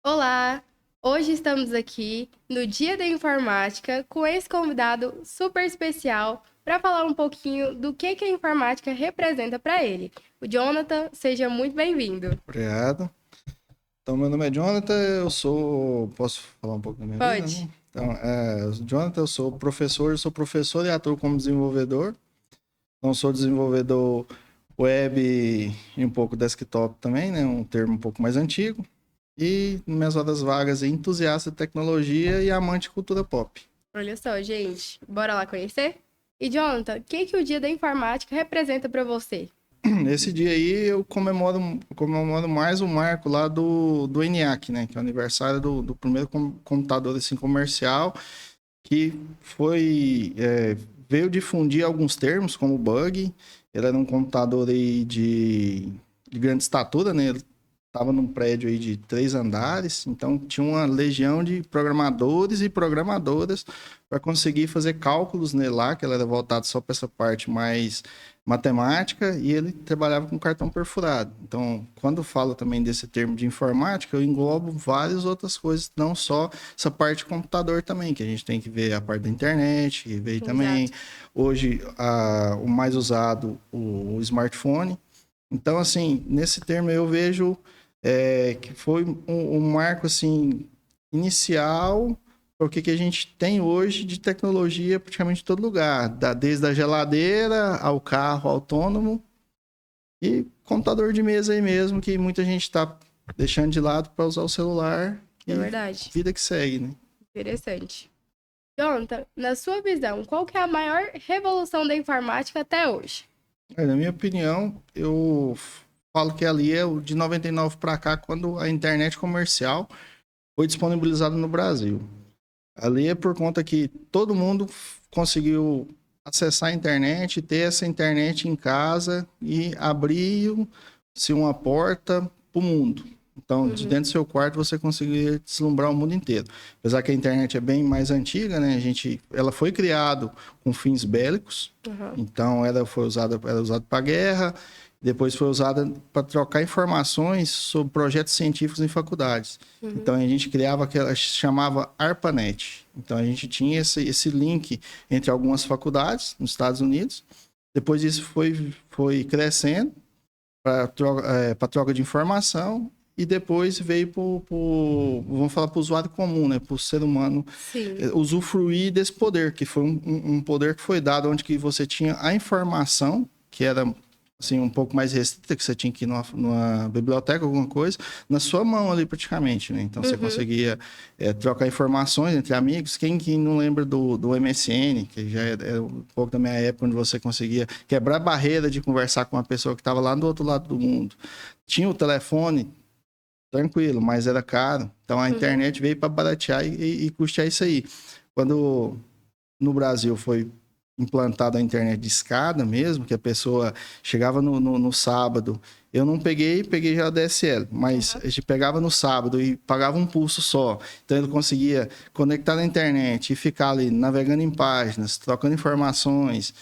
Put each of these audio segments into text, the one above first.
Olá! Hoje estamos aqui no Dia da Informática com esse convidado super especial para falar um pouquinho do que a informática representa para ele. O Jonathan, seja muito bem-vindo. Obrigado. Então, meu nome é Jonathan, Posso falar um pouco da minha vida, Pode. né? Então, Jonathan, eu sou professor e atuo como desenvolvedor. Então, sou desenvolvedor web e um pouco desktop também, né? Um termo um pouco mais antigo. E, nas minhas horas vagas, entusiasta de tecnologia e amante de cultura pop. Olha só, gente, bora lá conhecer? E Jonathan, o que o Dia da Informática representa para você? Nesse dia aí, eu comemoro mais o marco lá do ENIAC, né? Que é o aniversário do primeiro computador assim, comercial, que veio difundir alguns termos, como bug. Ele era um computador aí de grande estatura, né? Ele estava num prédio aí de 3 andares, então tinha uma legião de programadores e programadoras para conseguir fazer cálculos nele lá, que ele era voltado só para essa parte mais matemática, e ele trabalhava com cartão perfurado. Então, quando eu falo também desse termo de informática, eu englobo várias outras coisas, não só essa parte de computador também, que a gente tem que ver a parte da internet, que veio também. Exato. Hoje, o mais usado, o smartphone. Então, assim, nesse termo eu vejo que foi um marco, assim, inicial para o que a gente tem hoje de tecnologia praticamente em todo lugar, desde a geladeira ao carro autônomo e computador de mesa aí mesmo, que muita gente está deixando de lado para usar o celular É e verdade. vida que segue, né? Interessante. Jonathan, na sua visão, qual que é a maior revolução da informática até hoje? Na minha opinião, eu falo que ali é o de 99 para cá, quando a internet comercial foi disponibilizada no Brasil. Ali é por conta que todo mundo conseguiu acessar a internet, ter essa internet em casa e abriu-se uma porta para o mundo. Então, de Uhum. dentro do seu quarto, você conseguia deslumbrar o mundo inteiro. Apesar que a internet é bem mais antiga, né? Ela foi criada com fins bélicos, Uhum. então era usada para guerra, depois foi usada para trocar informações sobre projetos científicos em faculdades. Uhum. Então a gente criava aquela, chamava ARPANET. Então a gente tinha esse link entre algumas faculdades nos Estados Unidos. Depois disso foi crescendo para troca de informação e depois veio vamos falar, para o usuário comum, né? Para o ser humano Sim. usufruir desse poder, que foi um poder que foi dado onde que você tinha a informação, que era assim, um pouco mais restrita, que você tinha que ir numa biblioteca, alguma coisa, na sua mão ali praticamente, né? Então você Uhum. conseguia trocar informações entre amigos. Quem não lembra do MSN, que já é um pouco da minha época, onde você conseguia quebrar a barreira de conversar com uma pessoa que estava lá do outro lado do mundo. Tinha o telefone, tranquilo, mas era caro. Então a Uhum. internet veio para baratear e custear isso aí. Quando no Brasil foi implantada a internet de escada mesmo, que a pessoa chegava no sábado. Eu não peguei já a DSL, mas Uhum. a gente pegava no sábado e pagava um pulso só. Então ele conseguia conectar na internet e ficar ali navegando em páginas, trocando informações,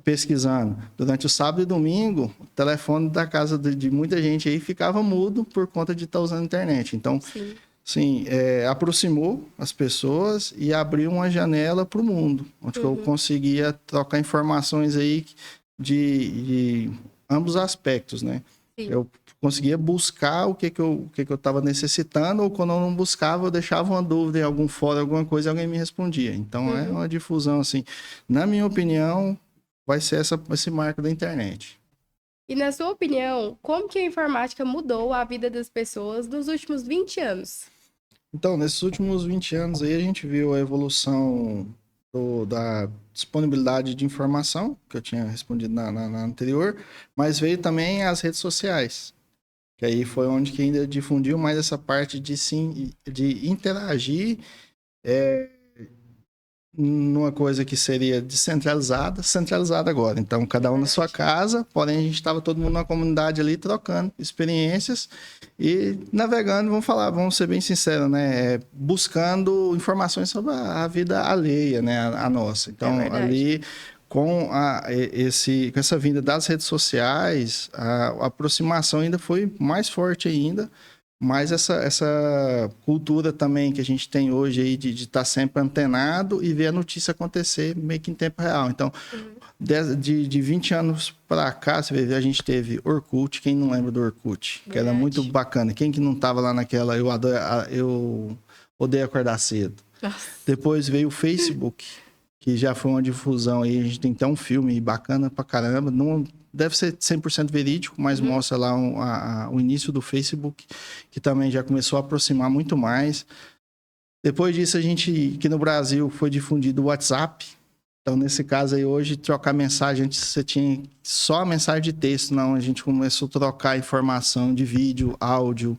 pesquisando. Durante o sábado e domingo, o telefone da casa de muita gente aí ficava mudo por conta de estar usando a internet. Então, Sim. sim, aproximou as pessoas e abriu uma janela para o mundo, onde eu Uhum. conseguia trocar informações aí de ambos aspectos, né? Sim. Eu conseguia buscar o que eu estava necessitando, ou quando eu não buscava, eu deixava uma dúvida em algum fórum, alguma coisa, e alguém me respondia. Então, é Uhum. uma difusão, assim, na minha opinião, vai ser esse marco da internet. E na sua opinião, como que a informática mudou a vida das pessoas nos últimos 20 anos? Então, nesses últimos 20 anos aí, a gente viu a evolução da disponibilidade de informação, que eu tinha respondido na anterior, mas veio também as redes sociais, que aí foi onde que ainda difundiu mais essa parte de interagir numa coisa que seria descentralizada, centralizada agora. Então, É cada um na sua verdade. casa, porém a gente estava todo mundo na comunidade ali trocando experiências e navegando, vamos ser bem sinceros, né? Buscando informações sobre a vida alheia, né? A nossa. É Então, verdade. ali com essa vinda das redes sociais, a aproximação ainda foi mais forte ainda, mas essa cultura também que a gente tem hoje aí de estar sempre antenado e ver a notícia acontecer meio que em tempo real. Então, de 20 anos para cá, você vê, a gente teve Orkut, quem não lembra do Orkut? Que era muito bacana. Quem que não tava lá naquela, eu odeio acordar cedo. Nossa. Depois veio o Facebook, que já foi uma difusão aí, a gente tem até um filme bacana pra caramba, não deve ser 100% verídico, mas mostra lá o início do Facebook, que também já começou a aproximar muito mais. Depois disso, aqui no Brasil, foi difundido o WhatsApp. Então, nesse caso aí, hoje, trocar mensagem, antes você tinha só a mensagem de texto, não, a gente começou a trocar informação de vídeo, áudio,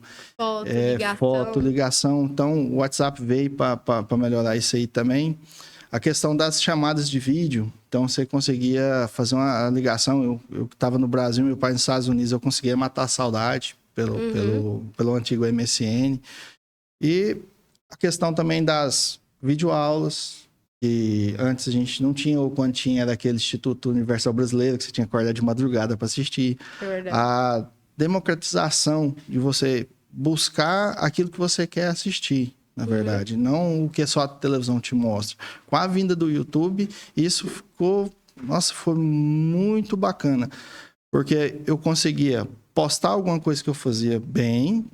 foto, ligação. Então, o WhatsApp veio para melhorar isso aí também. A questão das chamadas de vídeo, então você conseguia fazer uma ligação. Eu que estava no Brasil, meu pai nos Estados Unidos, eu conseguia matar a saudade pelo antigo MSN. E a questão também das videoaulas, que antes a gente não tinha, ou quando tinha, era aquele Instituto Universal Brasileiro, que você tinha que acordar de madrugada para assistir. É verdade. A democratização de você buscar aquilo que você quer assistir. Na verdade, não o que só a televisão te mostra. Com a vinda do YouTube, isso ficou... Nossa, foi muito bacana. Porque eu conseguia postar alguma coisa que eu fazia bem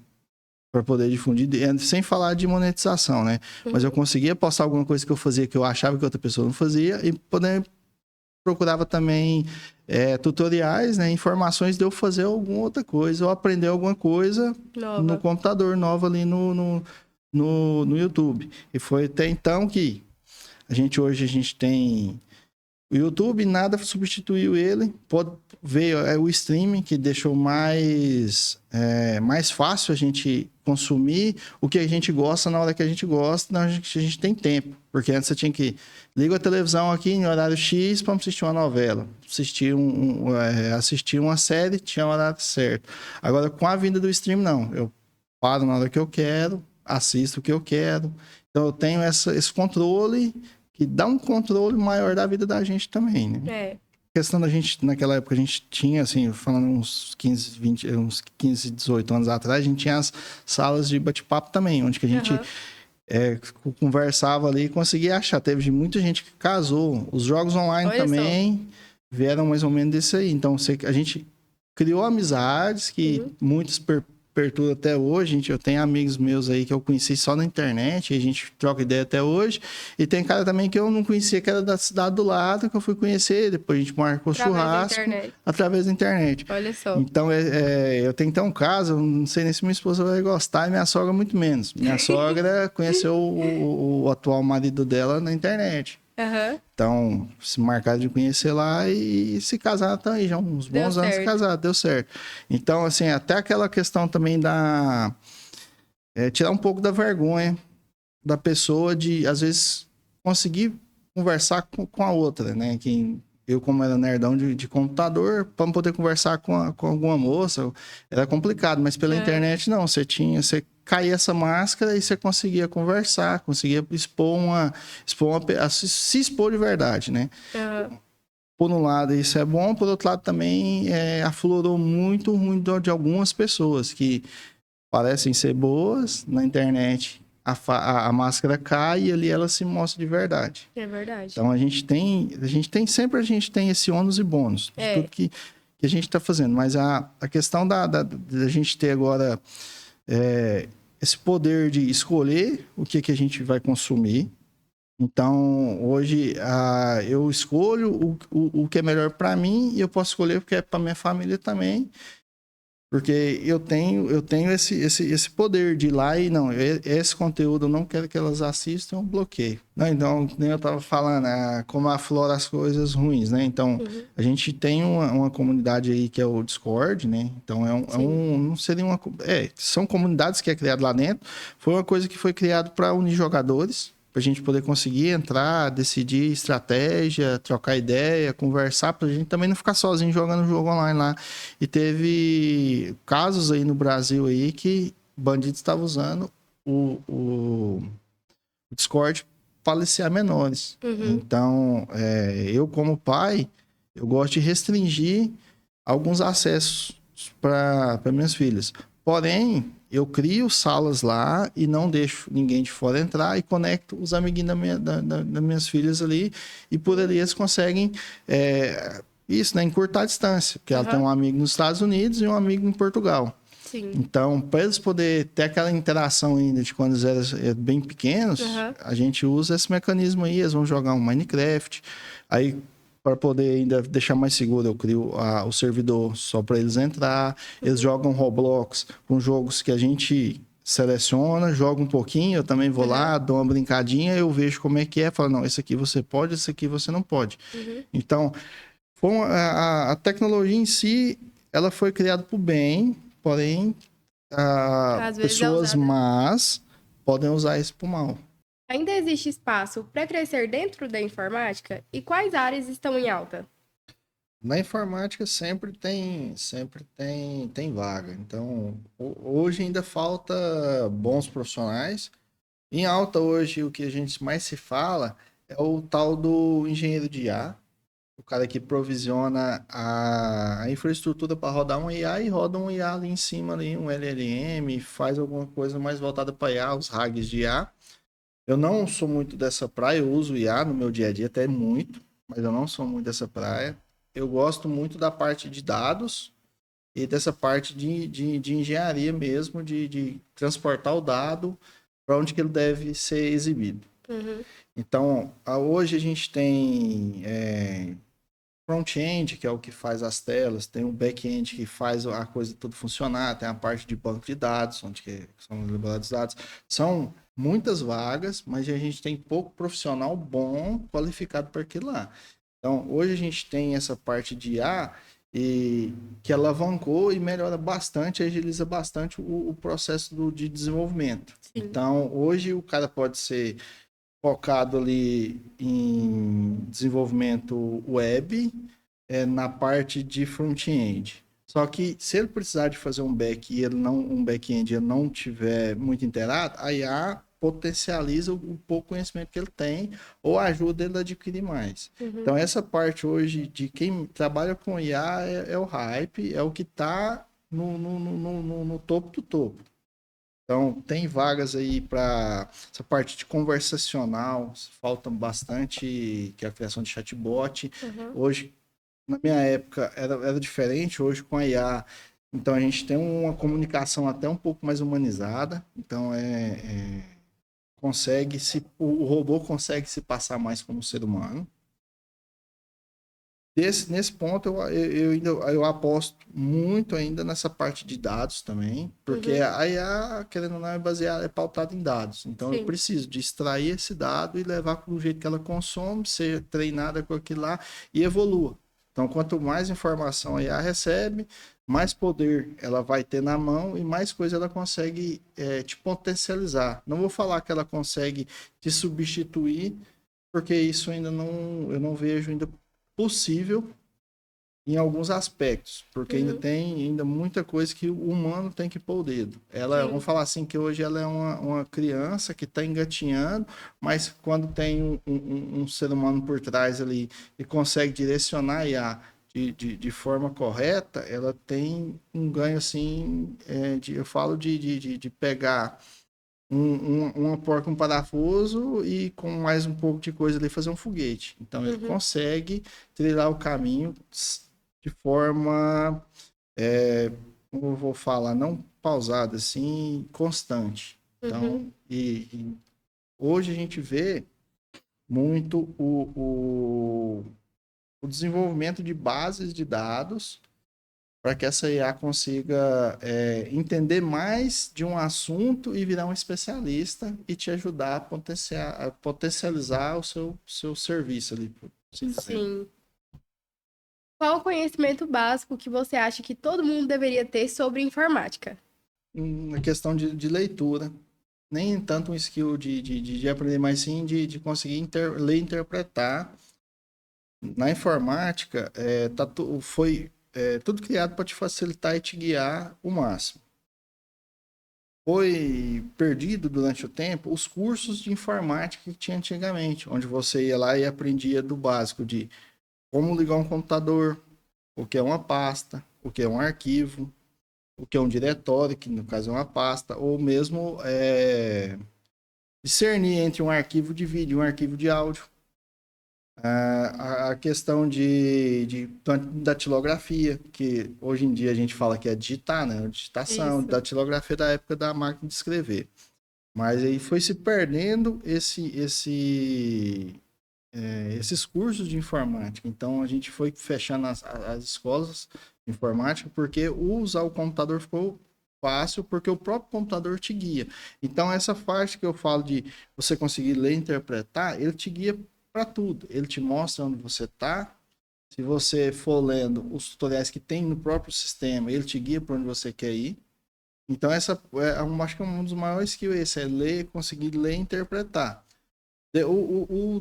para poder difundir, sem falar de monetização, né? Mas eu conseguia postar alguma coisa que eu fazia que eu achava que outra pessoa não fazia e procurava também tutoriais, né? Informações de eu fazer alguma outra coisa ou aprender alguma coisa no computador nova ali no YouTube. E foi até então que hoje a gente tem o YouTube, nada substituiu ele. Veio o streaming, que deixou mais fácil a gente consumir o que a gente gosta na hora que a gente gosta, na hora que a gente tem tempo. Porque antes você tinha que ligar a televisão aqui em horário X para assistir uma novela, assistir uma série, tinha o horário certo. Agora, com a vinda do streaming, não. Eu paro na hora que eu quero, assisto o que eu quero. Então, eu tenho esse controle que dá um controle maior da vida da gente também, né? A questão da gente, naquela época, a gente tinha, assim, falando uns 15, 18 anos atrás, a gente tinha as salas de bate-papo também, onde que a gente conversava ali e conseguia achar. Teve muita gente que casou. Os jogos online também vieram mais ou menos desse aí. Então, a gente criou amizades que muitos perturba até hoje. Eu tenho amigos meus aí que eu conheci só na internet, e a gente troca ideia até hoje. E tem cara também que eu não conhecia, que era da cidade do lado, que eu fui conhecer, depois a gente marcou churrasco através da internet. Olha só. Então, eu tenho até um caso, eu não sei nem se minha esposa vai gostar, e minha sogra muito menos. Minha sogra conheceu o atual marido dela na internet. Então, se marcaram de conhecer lá e se casaram, tá aí já uns bons anos casados, deu certo. Então, assim, até aquela questão também tirar um pouco da vergonha da pessoa de, às vezes, conseguir conversar com a outra, né? Eu, como era nerdão de computador, para poder conversar com alguma moça, era complicado, mas pela internet não, você caía essa máscara e você conseguia conversar, conseguia se expor de verdade, né? Por um lado, isso é bom, por outro lado, também aflorou muito ruim de algumas pessoas que parecem ser boas na internet. A máscara cai e ali ela se mostra de verdade. É verdade. Então, a gente tem esse ônus e bônus de tudo que a gente está fazendo. Mas a questão da gente ter agora esse poder de escolher o que a gente vai consumir. Então, hoje, eu escolho o que é melhor para mim e eu posso escolher o que é para minha família também. Porque eu tenho esse poder de ir lá e, não, esse conteúdo eu não quero que elas assistam, eu bloqueio. Não, então, nem eu estava falando, como aflora as coisas ruins, né? Então, a gente tem uma comunidade aí que é o Discord, né? Então, não seria uma... são comunidades que é criado lá dentro. Foi uma coisa que foi criado para unir jogadores, para a gente poder conseguir entrar, decidir estratégia, trocar ideia, conversar, para a gente também não ficar sozinho jogando jogo online lá. E teve casos aí no Brasil aí que bandidos estavam usando o Discord para aliciar menores. Então, eu como pai, eu gosto de restringir alguns acessos para minhas filhas. Porém, Eu crio salas lá e não deixo ninguém de fora entrar e conecto os amiguinhos das minhas filhas ali. E por ali eles conseguem isso, né? Encurtar a distância. Porque ela tem um amigo nos Estados Unidos e um amigo em Portugal. Sim. Então, para eles poderem ter aquela interação ainda de quando eles eram bem pequenos, a gente usa esse mecanismo aí. Eles vão jogar um Minecraft. Aí, para poder ainda deixar mais seguro, eu crio o servidor só para eles entrar. Eles jogam Roblox com jogos que a gente seleciona, joga um pouquinho, eu também vou lá, dou uma brincadinha, eu vejo como é que é, falo, não, esse aqui você pode, esse aqui você não pode. Então, a tecnologia em si, ela foi criada para o bem, porém, pessoas más podem usar isso para o mal. Ainda existe espaço para crescer dentro da informática? E quais áreas estão em alta? Na informática sempre tem vaga. Então, hoje ainda falta bons profissionais. Em alta hoje, o que a gente mais se fala é o tal do engenheiro de IA, o cara que provisiona a infraestrutura para rodar um IA e roda um IA ali em cima, ali, um LLM, faz alguma coisa mais voltada para IA, os RAGs de IA. Eu não sou muito dessa praia, eu uso IA no meu dia a dia, até muito, mas eu não sou muito dessa praia. Eu gosto muito da parte de dados e dessa parte de engenharia mesmo, de transportar o dado para onde que ele deve ser exibido. Então, hoje a gente tem front-end, que é o que faz as telas, tem um back-end que faz a coisa tudo funcionar, tem a parte de banco de dados, onde que são liberados os dados. São muitas vagas, mas a gente tem pouco profissional bom qualificado para aquilo lá. Então, hoje a gente tem essa parte de IA e que alavancou e melhora bastante, agiliza bastante o processo de desenvolvimento. Sim. Então, hoje o cara pode ser focado ali em desenvolvimento web, na parte de front-end. Só que se ele precisar de fazer um back-end e ele não tiver muito inteirado, a IA potencializa o pouco conhecimento que ele tem ou ajuda ele a adquirir mais. Então, essa parte hoje de quem trabalha com IA é o hype, é o que está no topo do topo. Então, tem vagas aí para essa parte de conversacional, falta bastante, que é a criação de chatbot. Hoje, na minha época, era diferente, hoje com a IA, então a gente tem uma comunicação até um pouco mais humanizada, então o robô consegue se passar mais como ser humano. Nesse ponto, eu aposto muito ainda nessa parte de dados também, porque a IA, querendo ou não, é pautada em dados. Então, eu preciso de extrair esse dado e levar para o jeito que ela consome, ser treinada com aquilo lá e evolua. Então, quanto mais informação a IA recebe, mais poder ela vai ter na mão e mais coisa ela consegue te potencializar. Não vou falar que ela consegue te substituir, porque isso ainda eu não vejo ainda possível em alguns aspectos, porque ainda tem muita coisa que o humano tem que pôr o dedo. Vamos falar assim, que hoje ela é uma criança que está engatinhando, mas quando tem um ser humano por trás ali e consegue direcionar de forma correta, ela tem um ganho assim, eu falo de pegar uma porca, um parafuso e com mais um pouco de coisa ali fazer um foguete. Então ele consegue trilhar o caminho de forma, como eu vou falar, não pausada, assim, constante. Então, e hoje a gente vê muito o desenvolvimento de bases de dados para que essa IA consiga entender mais de um assunto e virar um especialista e te ajudar a potencializar o seu serviço ali. Sim. Qual o conhecimento básico que você acha que todo mundo deveria ter sobre informática? Na questão de leitura. Nem tanto um skill de aprender, mas sim de conseguir ler e interpretar. Na informática, foi tudo criado para te facilitar e te guiar o máximo. Foi perdido durante o tempo os cursos de informática que tinha antigamente, onde você ia lá e aprendia do básico de como ligar um computador, o que é uma pasta, o que é um arquivo, o que é um diretório, que no caso é uma pasta, ou mesmo discernir entre um arquivo de vídeo e um arquivo de áudio. A questão de datilografia, que hoje em dia a gente fala que é digitar, né? Digitação, Isso. datilografia da época da máquina de escrever. Mas aí foi se perdendo esses cursos de informática. Então a gente foi fechando as escolas de informática porque usar o computador ficou fácil, porque o próprio computador te guia. Então essa parte que eu falo de você conseguir ler e interpretar, ele te guia para tudo. Ele te mostra onde você está. Se você for lendo os tutoriais que tem no próprio sistema, ele te guia para onde você quer ir. Então essa acho que é um dos maiores skills esse, é ler, conseguir ler e interpretar.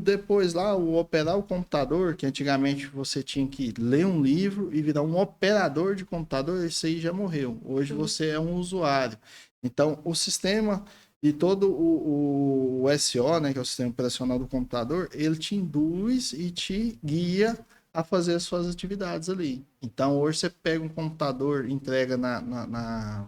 Depois lá, o operar o computador, que antigamente você tinha que ler um livro e virar um operador de computador, isso aí já morreu. Hoje você é um usuário. Então, o sistema e todo o SO, né, que é o sistema operacional do computador, ele te induz e te guia a fazer as suas atividades ali. Então, hoje você pega um computador, entrega na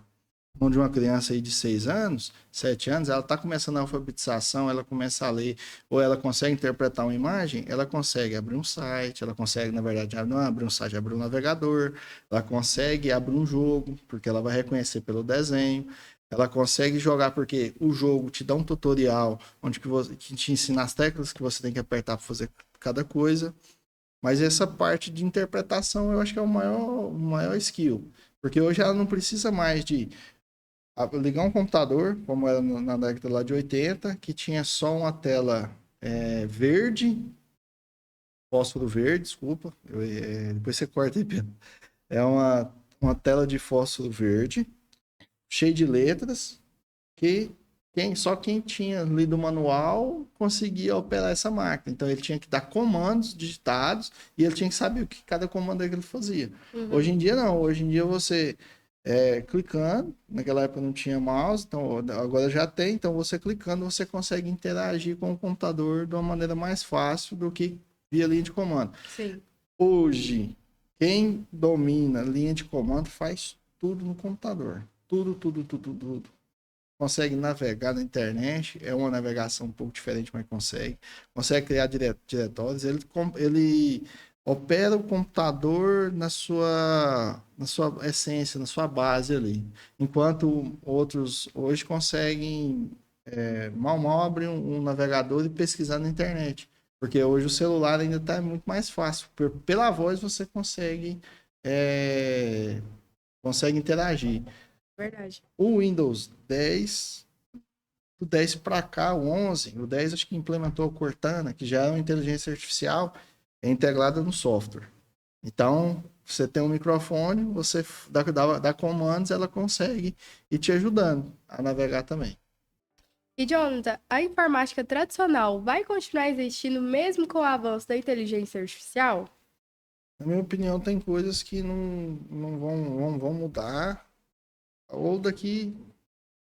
mão de uma criança aí de 6 anos, 7 anos, ela está começando a alfabetização, ela começa a ler, ou ela consegue interpretar uma imagem, ela consegue abrir um site, ela consegue, na verdade, não abrir um site, abrir um navegador, ela consegue abrir um jogo, porque ela vai reconhecer pelo desenho, ela consegue jogar porque o jogo te dá um tutorial onde que te ensina as teclas que você tem que apertar para fazer cada coisa. Mas essa parte de interpretação eu acho que é o maior skill. Porque hoje ela não precisa mais de ligar um computador, como era na década lá de 80, que tinha só uma tela verde, fósforo verde, desculpa, depois você corta aí, Pedro. É uma tela de fósforo verde, cheia de letras, que só quem tinha lido o manual conseguia operar essa máquina. Então ele tinha que dar comandos digitados e ele tinha que saber o que cada comando ele fazia. Hoje em dia não, hoje em dia você clicando, naquela época não tinha mouse, então agora já tem, então você clicando você consegue interagir com o computador de uma maneira mais fácil do que via linha de comando. Sim. Hoje, quem domina linha de comando faz tudo no computador. Tudo, tudo, tudo, tudo. Consegue navegar na internet, é uma navegação um pouco diferente, mas consegue. Consegue criar diretórios, ele opera o computador na sua essência, na sua base ali. Enquanto outros hoje conseguem mal abrir um navegador e pesquisar na internet. Porque hoje o celular ainda está muito mais fácil. Pela voz você consegue interagir. Verdade. O Windows 10, do 10 para cá, o 11, o 10 acho que implementou o Cortana, que já é uma inteligência artificial integrada no software. Então, você tem um microfone, você dá comandos, ela consegue ir te ajudando a navegar também. E, Jonathan, a informática tradicional vai continuar existindo mesmo com o avanço da inteligência artificial? Na minha opinião, tem coisas que não vão mudar, ou daqui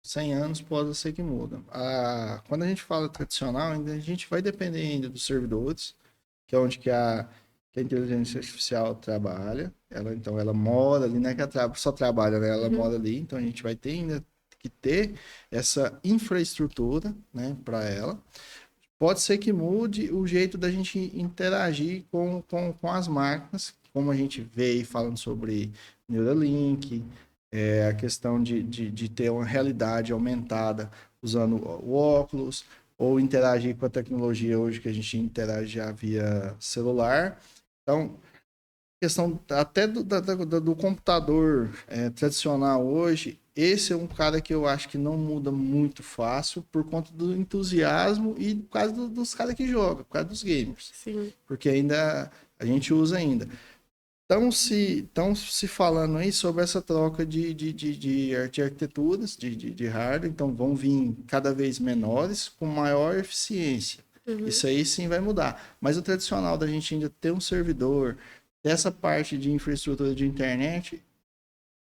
100 anos pode ser que muda. Quando a gente fala tradicional, a gente vai depender ainda dos servidores, que é onde que a inteligência artificial trabalha. Então, ela mora ali, não é que ela só trabalha, né? Ela mora ali, então a gente vai ter ainda que ter essa infraestrutura, né, para ela. Pode ser que mude o jeito da gente interagir com as máquinas, como a gente vê aí falando sobre Neuralink, a questão de ter uma realidade aumentada usando o óculos, ou interagir com a tecnologia hoje que a gente interage já via celular. Então, questão até do computador tradicional hoje, esse é um cara que eu acho que não muda muito fácil por conta do entusiasmo e por causa dos caras que jogam, por causa dos gamers. Sim. Porque ainda a gente usa ainda. Estão se falando aí sobre essa troca de arquiteturas, de hardware, então vão vir cada vez menores com maior eficiência. Isso aí sim vai mudar. Mas o tradicional da gente ainda ter um servidor, dessa parte de infraestrutura de internet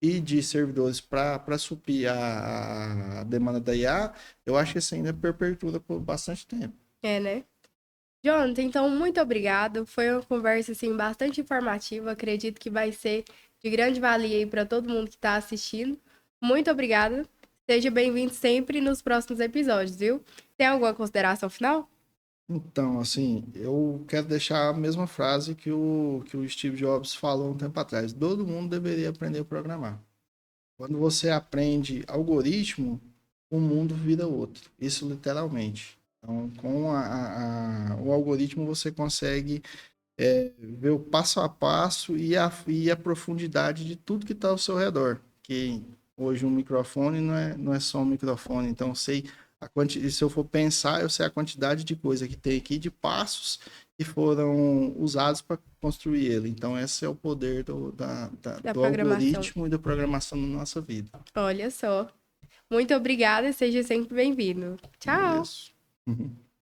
e de servidores para suprir a demanda da IA, eu acho que isso ainda perpetua por bastante tempo. É, né? Jonathan, então, muito obrigado. Foi uma conversa, assim, bastante informativa. Acredito que vai ser de grande valia aí para todo mundo que está assistindo. Muito obrigada. Seja bem-vindo sempre nos próximos episódios, viu? Tem alguma consideração final? Então, assim, eu quero deixar a mesma frase que o Steve Jobs falou um tempo atrás. Todo mundo deveria aprender a programar. Quando você aprende algoritmo, o mundo vira outro. Isso literalmente. Então, com o algoritmo, você consegue ver o passo a passo e a profundidade de tudo que está ao seu redor. Que hoje um microfone não é só um microfone. Então, eu sei se eu for pensar, eu sei a quantidade de coisa que tem aqui, de passos que foram usados para construir ele. Então, esse é o poder Da do programação. algoritmo e da programação na nossa vida. Olha só. Muito obrigada e seja sempre bem-vindo. É Tchau! isso. Uhum.